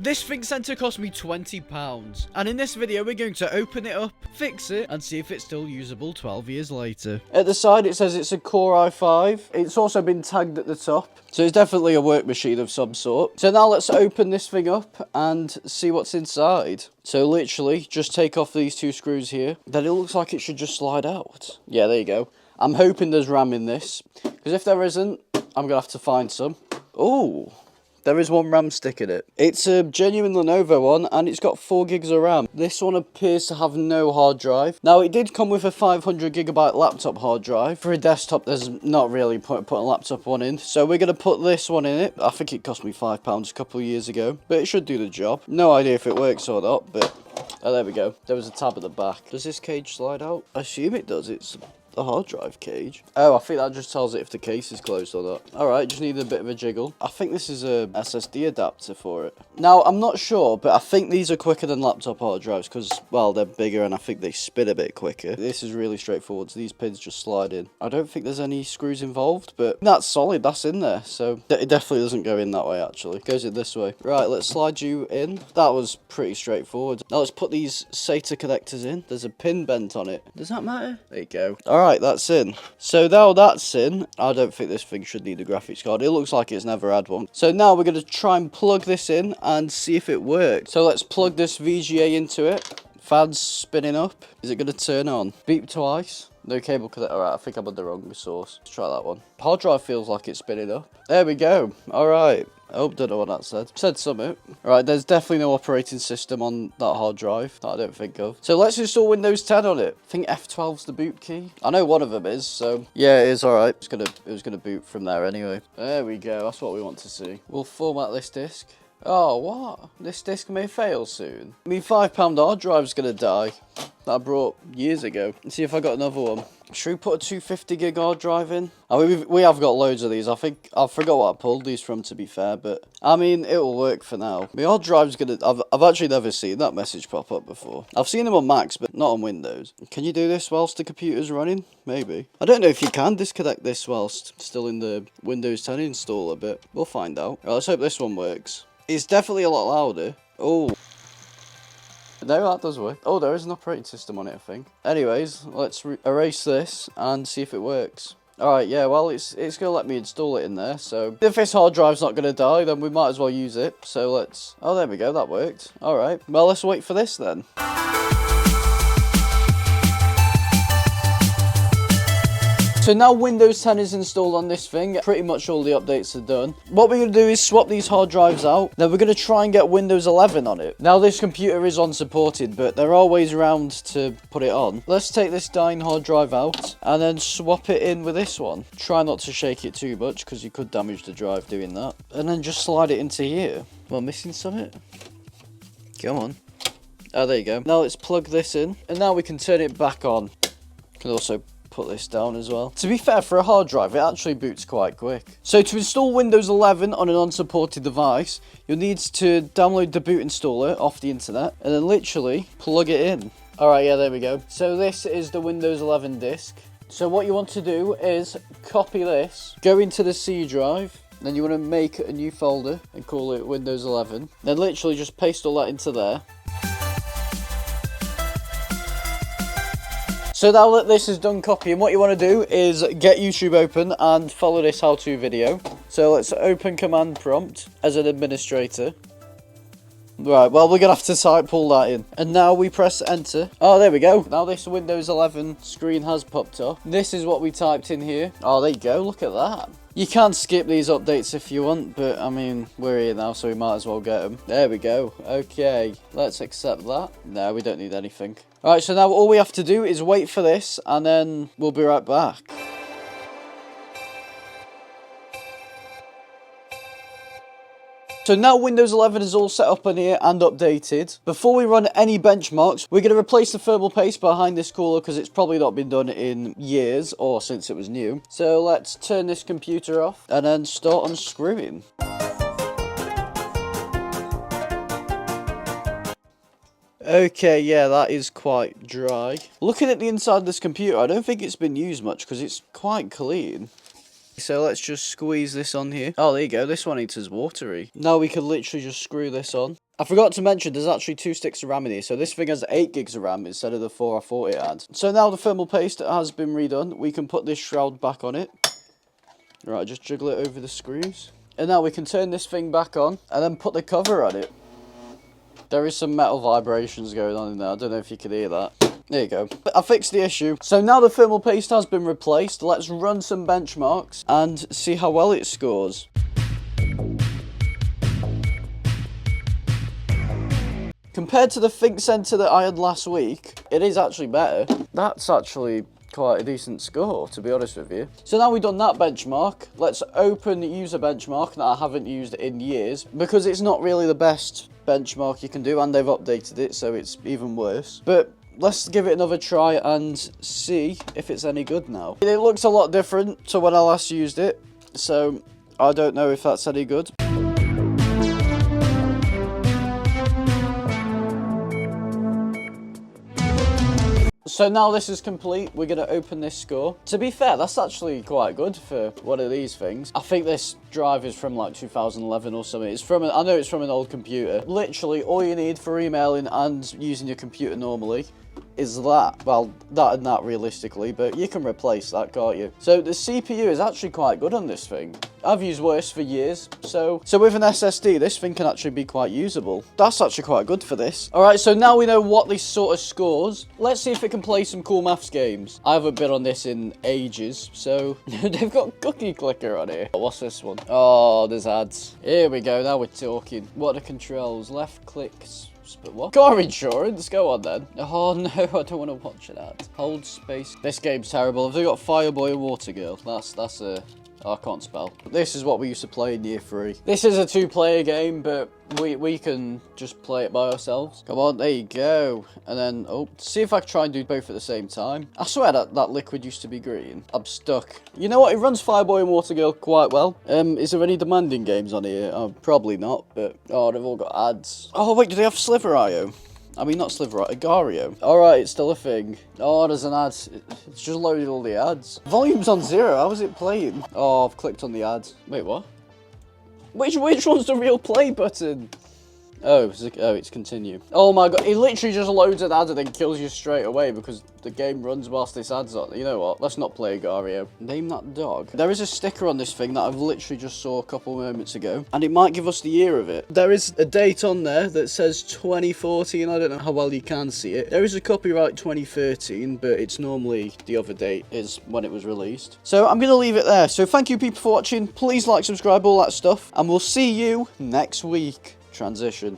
This ThinkCenter cost me £20, and in this video we're going to open it up, fix it, and see if it's still usable 12 years later. At the side it says it's a Core i5. It's also been tagged at the top, so it's definitely a work machine of some sort. So now let's open this thing up and see what's inside. So literally, just take off these two screws here. Then it looks like it should just slide out. Yeah, there you go. I'm hoping there's RAM in this, because if there isn't, I'm going to have to find some. Oh, there is one RAM stick in it. It's a genuine Lenovo one, and it's got 4 gigs of RAM. This one appears to have no hard drive. Now, it did come with a 500GB laptop hard drive. For a desktop, there's not really point putting a laptop one in. So we're going to put this one in it. I think it cost me £5 a couple of years ago, but it should do the job. No idea if it works or not, but... oh, there we go. There was a tab at the back. Does this cage slide out? I assume it does. It's the hard drive cage. Oh, I think that just tells it if the case is closed or not. Alright, just need a bit of a jiggle. I think this is a SSD adapter for it. Now, I'm not sure, but I think these are quicker than laptop hard drives because, well, they're bigger and I think they spin a bit quicker. This is really straightforward, so these pins just slide in. I don't think there's any screws involved, but that's solid, that's in there. So it definitely doesn't go in that way, actually. It goes in this way. Right, let's slide you in. That was pretty straightforward. Now let's put these SATA connectors in. There's a pin bent on it. Does that matter? There you go. Alright, that's in. So now that's in, I don't think this thing should need a graphics card. It looks like it's never had one. So now we're going to try and plug this in and see if it works. So let's plug this VGA into it. Fan's spinning up. Is it going to turn on? Beep twice. No cable connector. Alright, I think I'm on the wrong source. Let's try that one. Hard drive feels like it's spinning up. There we go. Alright. Oh, don't know what that said. Said something. Right, there's definitely no operating system on that hard drive that I don't think of. So let's install Windows 10 on it. I think F12's the boot key. I know one of them is, so yeah, it is alright. It was gonna boot from there anyway. There we go. That's what we want to see. We'll format this disk. Oh, what? This disk may fail soon. I mean, £5 hard drive's gonna die. That I brought years ago. Let's see if I got another one. Should we put a 250 gig hard drive in? I mean, we have got loads of these. I think I forgot what I pulled these from, to be fair, but I mean, it will work for now. My hard drive's gonna. I've actually never seen that message pop up before. I've seen them on Macs, but not on Windows. Can you do this whilst the computer's running? Maybe. I don't know if you can disconnect this whilst still in the Windows 10 installer, but we'll find out. Right, let's hope this one works. It's definitely a lot louder. Oh. No, that does work. Oh, there is an operating system on it, I think. Anyways, let's erase this and see if it works. Alright, yeah, well, it's going to let me install it in there, so... if this hard drive's not going to die, then we might as well use it. So let's... oh, there we go, that worked. Alright, well, let's wait for this then. So now Windows 10 is installed on this thing, pretty much all the updates are done. What we're going to do is swap these hard drives out, then we're going to try and get Windows 11 on it. Now this computer is unsupported, but there are ways around to put it on. Let's take this dying hard drive out, and then swap it in with this one. Try not to shake it too much, because you could damage the drive doing that. And then just slide it into here. Am I missing something? Come on. Oh, there you go. Now let's plug this in, and now we can turn it back on. Can also put this down as well. To be fair, for a hard drive, it actually boots quite quick. So to install Windows 11 on an unsupported device, you'll need to download the boot installer off the internet and then literally plug it in. Alright, yeah, there we go. So this is the Windows 11 disk. So what you want to do is copy this, go into the C drive, then you want to make a new folder and call it Windows 11. Then literally just paste all that into there. So now that this is done copying, what you want to do is get YouTube open and follow this how-to video. So let's open command prompt as an administrator. Right, well, we're going to have to pull that in. And now we press enter. Oh, there we go. Now this Windows 11 screen has popped up. This is what we typed in here. Oh, there you go. Look at that. You can skip these updates if you want, but I mean, we're here now, so we might as well get them. There we go. Okay, let's accept that. No, we don't need anything. Alright, so now all we have to do is wait for this, and then we'll be right back. So now Windows 11 is all set up on here and updated. Before we run any benchmarks, we're going to replace the thermal paste behind this cooler because it's probably not been done in years or since it was new. So let's turn this computer off and then start unscrewing. Okay, yeah, that is quite dry. Looking at the inside of this computer, I don't think it's been used much because it's quite clean. So let's just squeeze this on here. Oh, there you go. This one enters watery. Now we can literally just screw this on. I forgot to mention there's actually 2 sticks of RAM in here, so this thing has 8 gigs of RAM instead of the 4 I thought it had. So now the thermal paste has been redone, we can put this shroud back on it. Right, just jiggle it over the screws. And now we can turn this thing back on and then put the cover on it. There is some metal vibrations going on in there, I don't know if you can hear that. There you go. I fixed the issue. So now the thermal paste has been replaced, let's run some benchmarks and see how well it scores. Compared to the ThinkCenter that I had last week, it is actually better. That's actually quite a decent score, to be honest with you. So now we've done that benchmark, let's open user benchmark that I haven't used in years, because it's not really the best benchmark you can do, and they've updated it, so it's even worse. But let's give it another try and see if it's any good now. It looks a lot different to when I last used it, so I don't know if that's any good. So now this is complete, we're going to open this score. To be fair, that's actually quite good for one of these things. I think this drive is from like 2011 or something. It's from, I know it's from an old computer. Literally, all you need for emailing and using your computer normally is that. Well, that and that realistically, but you can replace that, can't you? So the CPU is actually quite good on this thing. I've used worse for years, so with an SSD, this thing can actually be quite usable. That's actually quite good for this. Alright, so now we know what this sort of scores. Let's see if it can play some cool maths games. I haven't been on this in ages, so they've got Cookie Clicker on here. What's this one? Oh, there's ads. Here we go, now we're talking. What are the controls? Left clicks. But what? Car insurance? Go on then. Oh no, I don't want to watch that. Hold space. This game's terrible. Have they got Fireboy and Water Girl? That's a... Oh, I can't spell. This is what we used to play in year 3. This is a 2-player game, but we can just play it by ourselves. Come on, there you go. And then, oh, see if I can try and do both at the same time. I swear that liquid used to be green. I'm stuck. You know what? It runs Fireboy and Water Girl quite well. Is there any demanding games on here? Oh, probably not, but... Oh, they've all got ads. Oh, wait, do they have Sliver.io? I mean, not Sliver, Agario. Alright, it's still a thing. Oh, there's an ad. It's just loaded all the ads. Volume's on 0. How is it playing? Oh, I've clicked on the ads. Wait, what? Which one's the real play button? Oh, it's continue. Oh my god, it literally just loads an ad and then kills you straight away because the game runs whilst this ad's on. You know what? Let's not play Agario. Name that dog. There is a sticker on this thing that I've literally just saw a couple moments ago, and it might give us the year of it. There is a date on there that says 2014. I don't know how well you can see it. There is a copyright 2013, but it's normally the other date is when it was released. So I'm going to leave it there. So thank you people for watching. Please like, subscribe, all that stuff, and we'll see you next week. Transition.